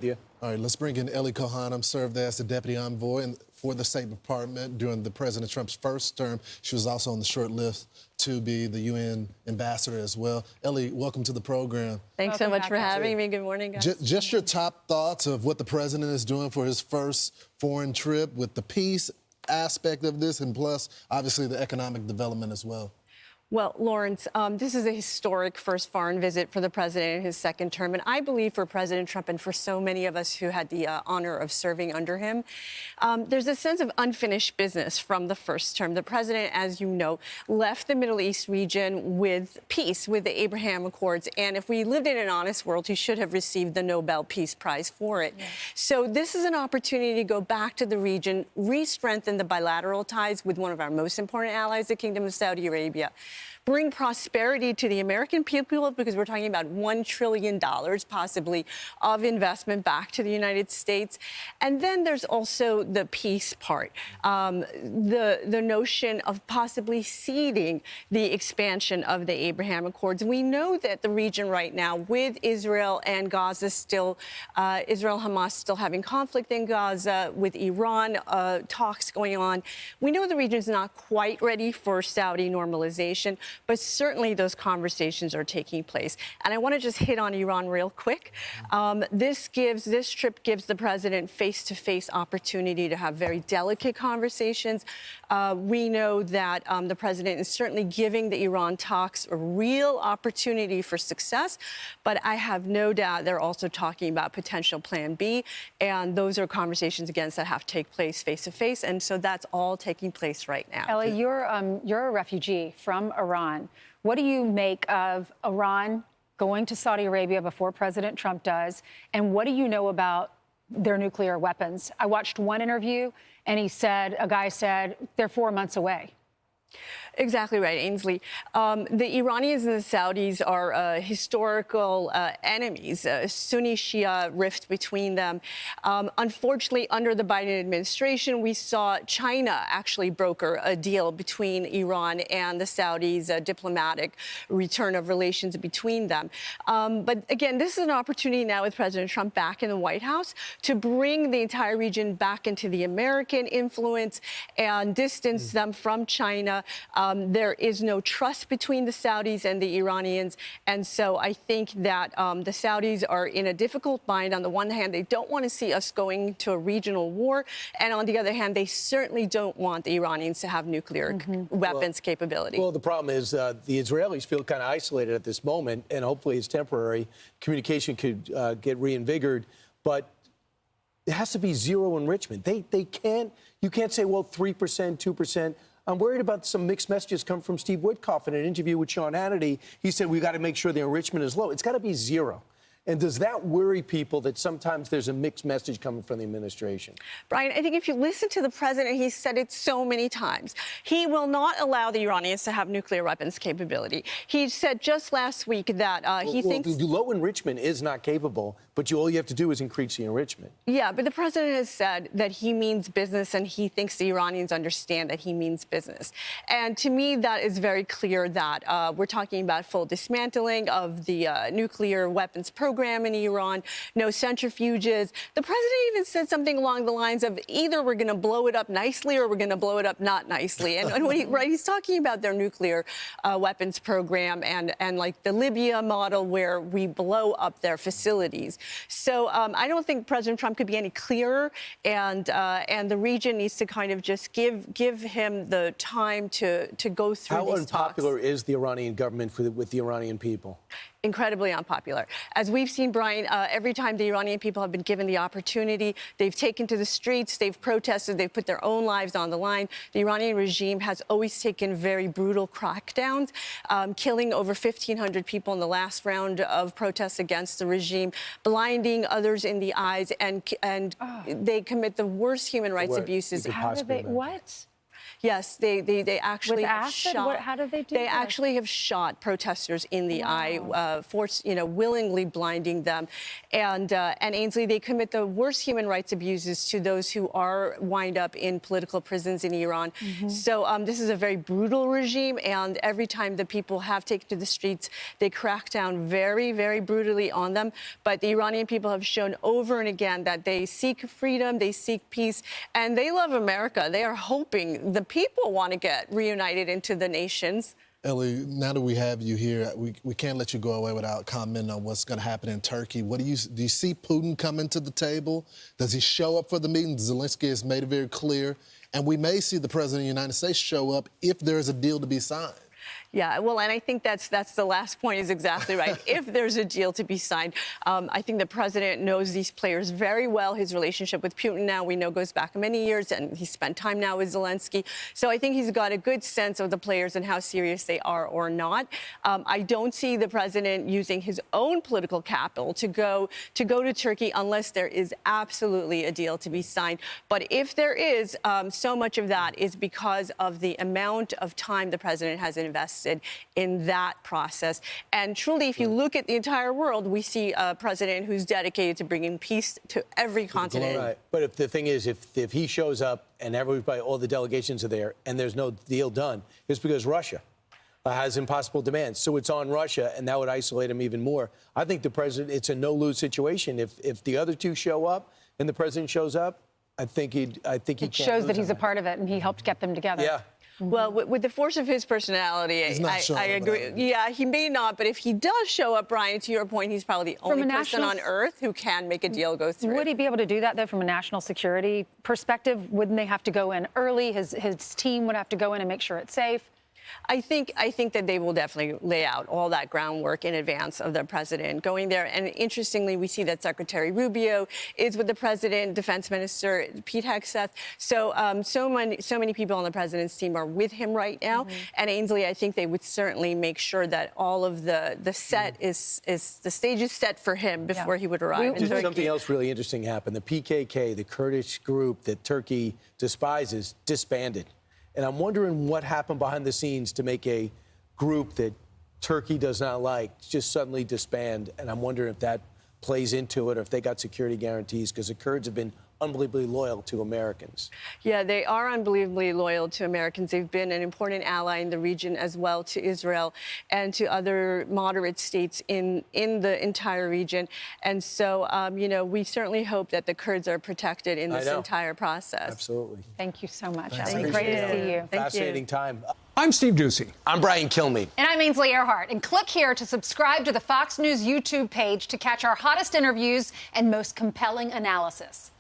Yeah. All right, let's bring in Ellie Kohanam, served as the deputy envoy for the State Department during the President Trump's first term. She was also on the short list to be the UN ambassador as well. Ellie, welcome to the program. Thanks so much for having me. Good morning, guys. Just your top thoughts of what the president is doing for his first foreign trip with the peace aspect of this and plus, obviously, the economic development as well. Well, Lawrence, this is a historic first foreign visit for the president in his second term. And I believe for President Trump and for so many of us who had the honor of serving under him, there's a sense of unfinished business from the first term. The president, as you know, left the Middle East region with peace, with the Abraham Accords. And if we lived in an honest world, he should have received the Nobel Peace Prize for it. Yeah. So this is an opportunity to go back to the region, re-strengthen the bilateral ties with one of our most important allies, the Kingdom of Saudi Arabia. Bring prosperity to the American people, because we're talking about $1 trillion possibly of investment back to the United States. And then there's also the peace part, the notion of possibly seeding the expansion of the Abraham Accords. We know that the region right now, with Israel and Gaza still, Israel-Hamas still having conflict in Gaza, with Iran talks going on, we know the region is not quite ready for Saudi normalization. But certainly those conversations are taking place. And I want to just hit on Iran real quick. This trip gives the president face-to-face opportunity to have very delicate conversations. We know that the president is certainly giving the Iran talks a real opportunity for success. But I have no doubt they're also talking about potential Plan B. And those are conversations, again, that have to take place face-to-face. And so that's all taking place right now. Ellie, you're a refugee from Iran. What do you make of Iran going to Saudi Arabia before President Trump does? And what do you know about their nuclear weapons? I watched one interview, and a guy said, they're 4 months away. Exactly right, Ainsley. The Iranians and the Saudis are historical enemies, Sunni-Shia rift between them. Unfortunately, under the Biden administration, we saw China actually broker a deal between Iran and the Saudis, a diplomatic return of relations between them. But again, this is an opportunity now with President Trump back in the White House to bring the entire region back into the American influence and distance them from China. There is no trust between the Saudis and the Iranians. And so I think that the Saudis are in a difficult bind. On the one hand, they don't want to see us going to a regional war. And on the other hand, they certainly don't want the Iranians to have nuclear weapons capability. Well, the problem is the Israelis feel kind of isolated at this moment, and hopefully it's temporary. Communication could get reinvigorated. But it has to be zero enrichment. You can't say, well, 3%, 2%. I'm worried about some mixed messages come from Steve Witkoff in an interview with Sean Hannity. He said, we got to make sure the enrichment is low. It's got to be zero. And does that worry people that sometimes there's a mixed message coming from the administration? Brian, I think if you listen to the president, he's said it so many times. He will not allow the Iranians to have nuclear weapons capability. He said just last week that he thinks... low enrichment is not capable, but all you have to do is increase the enrichment. Yeah, but the president has said that he means business, and he thinks the Iranians understand that he means business. And to me, that is very clear that we're talking about full dismantling of the nuclear weapons program in Iran, no centrifuges. The president even said something along the lines of either we're going to blow it up nicely or we're going to blow it up not nicely. And when he's talking about their nuclear weapons program and like the Libya model where we blow up their facilities. So I don't think President Trump could be any clearer, and the region needs to kind of just give him the time to go through How these unpopular talks. is the Iranian government with the Iranian people? Incredibly unpopular. As we've seen, Brian, every time the Iranian people have been given the opportunity, they've taken to the streets, they've protested, they've put their own lives on the line. The Iranian regime has always taken very brutal crackdowns, killing over 1,500 people in the last round of protests against the regime, blinding others in the eyes, and they commit the worst human rights abuses. How do they, what? Yes, they actually With have acid? shot. How did they do They this? actually have shot protesters in the eye, willingly blinding them. And Ainsley, they commit the worst human rights abuses to those who are wind up in political prisons in Iran. So this is a very brutal regime, and every time the people have taken to the streets, they crack down very, very brutally on them. But the Iranian people have shown over and again that they seek freedom, they seek peace, and they love America. They are hoping the people want to get reunited into the nations. Ellie, now that we have you here, we can't let you go away without commenting on what's going to happen in Turkey. Do you see Putin coming to the table? Does he show up for the meeting? Zelensky has made it very clear. And we may see the President of the United States show up if there's a deal to be signed. Yeah, well, and I think that's the last point is exactly right. If there's a deal to be signed, I think the president knows these players very well. His relationship with Putin now, we know, goes back many years, and he spent time now with Zelensky. So I think he's got a good sense of the players and how serious they are or not. I don't see the president using his own political capital to go to Turkey unless there is absolutely a deal to be signed. But if there is, so much of that is because of the amount of time the president has invested in that process. And truly, if you look at the entire world, we see a president who's dedicated to bringing peace to every continent. Right. But if the thing is, if he shows up and everybody, all the delegations are there, and there's no deal done, it's because Russia has impossible demands. So it's on Russia, and that would isolate him even more. I think the president, it's a no-lose situation. If the other two show up and the president shows up, I think he It shows that he's a part of it, and he helped get them together. Yeah. Well, with the force of his personality, I agree. Yeah, he may not, but if he does show up, Brian, to your point, he's probably the only person on earth who can make a deal go through. Would he be able to do that, though, from a national security perspective? Wouldn't they have to go in early? His team would have to go in and make sure it's safe? I think that they will definitely lay out all that groundwork in advance of the president going there. And interestingly, we see that Secretary Rubio is with the president, Defense Minister Pete Hegseth. So so many people on the president's team are with him right now. And Ainsley, I think they would certainly make sure that all of the set is the stage is set for him before he would arrive in Turkey. Something else really interesting happened. The PKK, the Kurdish group that Turkey despises, disbanded. And I'm wondering what happened behind the scenes to make a group that Turkey does not like just suddenly disband. And I'm wondering if that plays into it or if they got security guarantees, because the Kurds have been unbelievably loyal to Americans. Yeah, they are unbelievably loyal to Americans. They've been an important ally in the region as well to Israel and to other moderate states in the entire region. And so, we certainly hope that the Kurds are protected in this entire process. Absolutely. Thank you so much. Thanks. Ellie. Great to see you. Fascinating time. I'm Steve Doocy. I'm Brian Kilmeade. And I'm Ainsley Earhart. And click here to subscribe to the Fox News YouTube page to catch our hottest interviews and most compelling analysis.